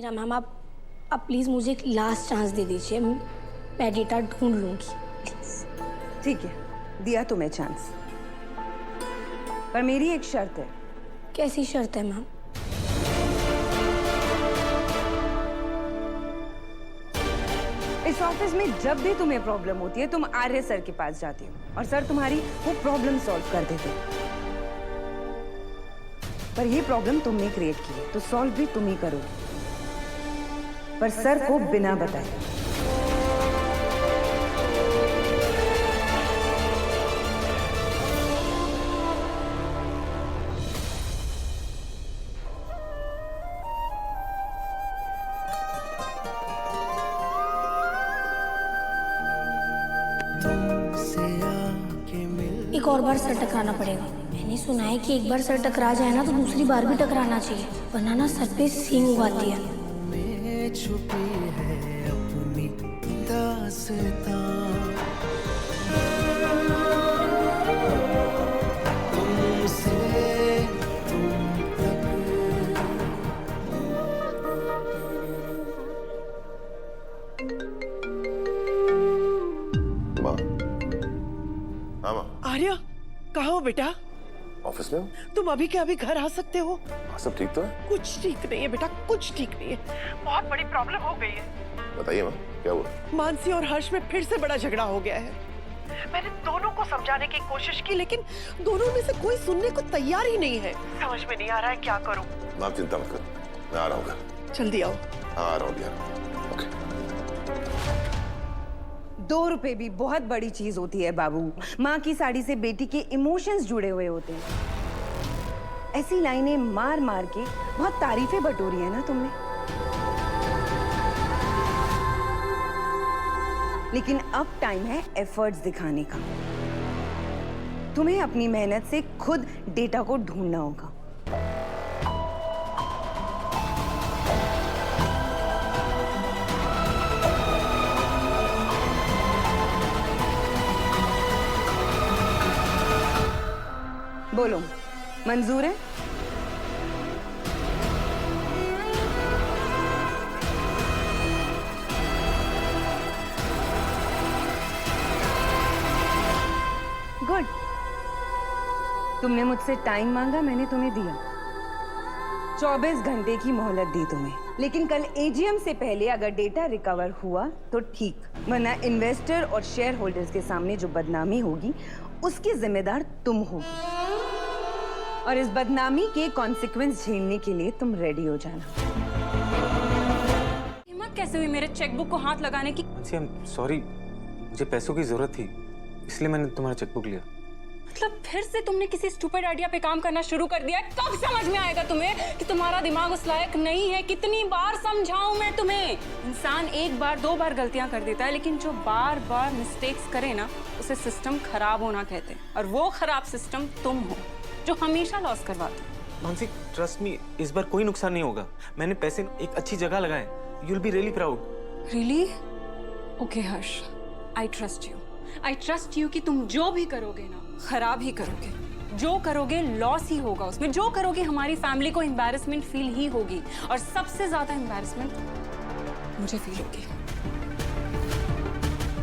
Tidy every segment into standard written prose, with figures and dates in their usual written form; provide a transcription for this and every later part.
Meera ma'am, आप please मुझे एक लास्ट चांस दे दीजिए, मैं डेटा ढूंढ लूँगी। ठीक है, दिया तुम्हें चांस, पर मेरी एक शर्त है। कैसी शर्त है मैम? इस ऑफिस में जब भी तुम्हें प्रॉब्लम होती है तुम आर्य सर के पास जाती हो और सर तुम्हारी वो प्रॉब्लम सॉल्व कर देते हैं। पर ये प्रॉब्लम तुमने क्रिएट की है तो सॉल्व भी तुम ही करोगे, पर सर को बिना बताए। एक और बार सर टकराना पड़ेगा। मैंने सुना है कि एक बार सर टकरा जाए ना तो दूसरी बार भी टकराना चाहिए, वरना ना सर पे सींग उगाती है। छुपी है अपनी दास्तां, तुमसे तुम तक। माँ, हाँ माँ। आर्या, कहाँ हो बेटा? ऑफिस में हूँ। तुम अभी के अभी घर आ सकते हो? हाँ, सब ठीक तो है? कुछ ठीक नहीं है बेटा, कुछ ठीक नहीं है। बहुत बड़ी प्रॉब्लम हो गई है। बताइए माँ, क्या हुआ? मानसी और हर्ष में फिर से बड़ा झगड़ा हो गया है। मैंने दोनों को समझाने की कोशिश की, लेकिन दोनों में से कोई सुनने को तैयार ही नहीं है। समझ में नहीं आ रहा है क्या करूं। माँ चिंता मत करो, मैं आ रहा हूँ घर। जल्दी आओ। हाँ आ रहा हूँ यार। ओके। 2 रुपए भी बहुत बड़ी चीज होती है बाबू। माँ की साड़ी से बेटी के इमोशंस जुड़े हुए होते हैं। ऐसी लाइनें मार मार के बहुत तारीफें बटोरी है ना तुमने, लेकिन अब टाइम है एफर्ट्स दिखाने का। तुम्हें अपनी मेहनत से खुद डेटा को ढूंढना होगा। बोलो, मंजूर है? गुड। तुमने मुझसे टाइम मांगा, मैंने तुम्हें दिया। 24 घंटे की मोहलत दी तुम्हें, लेकिन कल एजीएम से पहले अगर डेटा रिकवर हुआ तो ठीक, वरना इन्वेस्टर और शेयर होल्डर्स के सामने जो बदनामी होगी उसकी जिम्मेदार तुम होगी, और इस बदनामी के कॉन्सिक्वेंस झेलने के लिए तुम रेडी हो जाना। हिम्मत कैसे हुई मेरे चेकबुक को हाथ लगाने की? सॉरी, मुझे पैसों की जरूरत थी, इसलिए मैंने तुम्हारा चेकबुक लिया। मतलब फिर से तुमने किसी स्टूपिड आइडिया पे काम करना शुरू कर दिया है? कब समझ में आएगा तुम्हें कि तुम्हारा दिमाग उस लायक नहीं है? कितनी बार समझाऊं मैं तुम्हें? इंसान 1 बार 2 बार गलतियां कर देता है, लेकिन जो बार बार मिस्टेक्स करे ना, उसे सिस्टम खराब होना कहते हैं, और वो खराब सिस्टम तुम हो जो हमेशा लॉस करवाते हो। मानसी, ट्रस्ट मी, इस बार कोई नुकसान नहीं होगा। मैंने पैसे एक अच्छी जगह लगाए। You will be really proud. Really? Okay Harsh, I trust you. I trust you कि तुम जो भी करोगे ना, खराब ही करोगे। जो करोगे लॉस ही होगा उसमें। जो करोगे हमारी फैमिली को एम्बैरेसमेंट फील ही होगी, और सबसे ज्यादा एम्बैरेसमेंट मुझे फील होगी।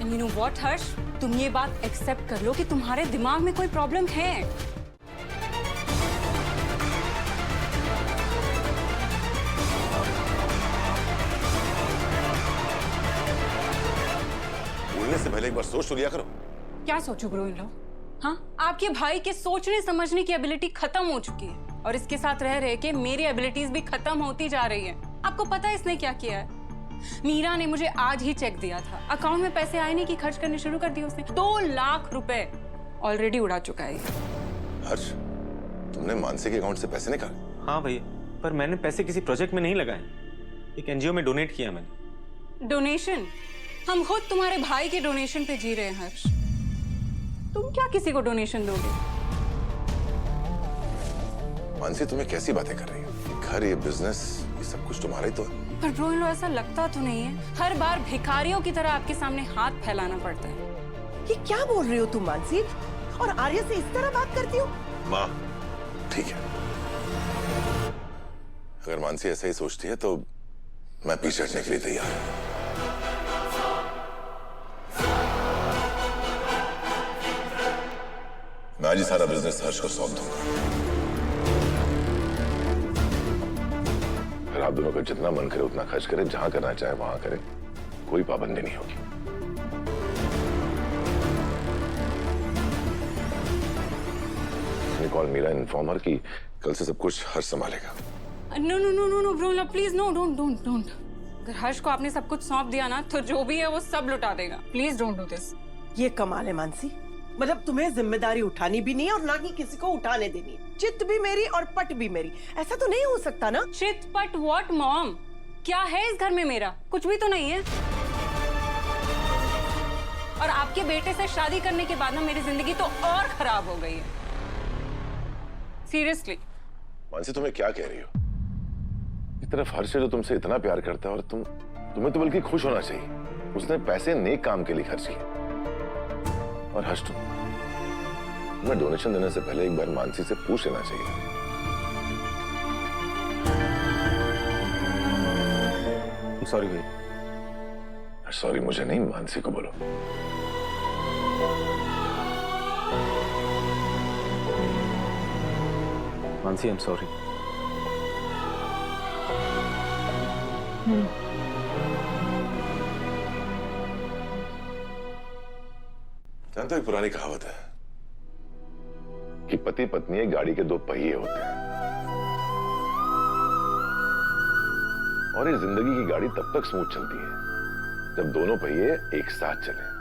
एंड यू नो व्हाट हर्ष, तुम ये बात एक्सेप्ट कर लो कि तुम्हारे दिमाग में कोई प्रॉब्लम है। बोलने से पहले एक बार सोच तो लिया करो। क्या सोचो ब्रो इन लोग? हाँ, आपके भाई के सोचने समझने की एबिलिटी खत्म हो चुकी है, और इसके साथ रह रहे के मेरी एबिलिटीज भी खत्म होती जा रही है। आपको पता है इसने क्या किया है? मीरा ने मुझे आज ही चेक दिया था, अकाउंट में पैसे आए नहीं कि खर्च करने शुरू कर दिए उसने। 2 लाख रुपए ऑलरेडी उड़ा चुका है। हर्ष, तुमने मानसी के अकाउंट से पैसे निकाले? हाँ भैया, पर मैंने पैसे किसी प्रोजेक्ट में नहीं लगाए, एक एनजीओ में डोनेट किया मैंने। डोनेशन? हम खुद तुम्हारे भाई के डोनेशन पे जी रहे हैं हर्ष। तुम क्या किसी को डोनेशन दोगे? मानसी, तुम्हें कैसी बातें कर रही हो? घर, ये बिजनेस, ये सब कुछ तुम्हारा ही तो है। पर ब्रो इन लो, ऐसा लगता तो नहीं है। हर बार भिखारियों की तरह आपके सामने हाथ फैलाना पड़ता है। ये क्या बोल रही हो तुम मानसी? और आर्या से इस तरह बात करती हो? माँ, ठीक है, अगर मानसी ऐसे ही सोचती है तो मैं पीछे हटने के लिए तैयार हूं। मैं आज ही सारा बिजनेस हर्ष को सौंप दूंगा। फिर आप दोनों का जितना मन करे उतना खर्च करें, जहां करना चाहे वहां करें, कोई पाबंदी नहीं होगी। कॉल मीरा इन्फॉर्मर कि कल से सब कुछ हर्ष संभालेगा। No no no no no bro please no, don't don't don't. अगर हर्ष को आपने सब कुछ सौंप दिया ना तो जो भी है वो सब लुटा देगा। Please don't do this. ये कमाल है मानसी, मतलब तुम्हें जिम्मेदारी उठानी भी नहीं और ना ही किसी को उठाने देनी। चित भी मेरी और पट भी मेरी, ऐसा तो नहीं हो सकता ना। चित पट व्हाट मॉम? क्या है इस घर में मेरा? कुछ भी तो नहीं है। और आपके बेटे से शादी करने के बाद ना मेरी जिंदगी तो और खराब हो गई है। सीरियसली। मानसी तुम्हें क्या कह रही हो? एक तरफ हर्ष है जो तुमसे इतना प्यार करता है और तुम्हें तो बल्कि खुश होना चाहिए। उसने पैसे नेक काम के लिए खर्च किए। और हर्ष तुम्हें डोनेशन देने से पहले एक बार मानसी से पूछ लेना चाहिए। सॉरी भाई। सॉरी मुझे नहीं, मानसी को बोलो। Mansi, I am sorry. जानते हो एक पुरानी कहावत है कि पति पत्नी एक गाड़ी के दो पहिए होते हैं और ये जिंदगी की गाड़ी तब तक स्मूथ चलती है जब दोनों पहिए एक साथ चले।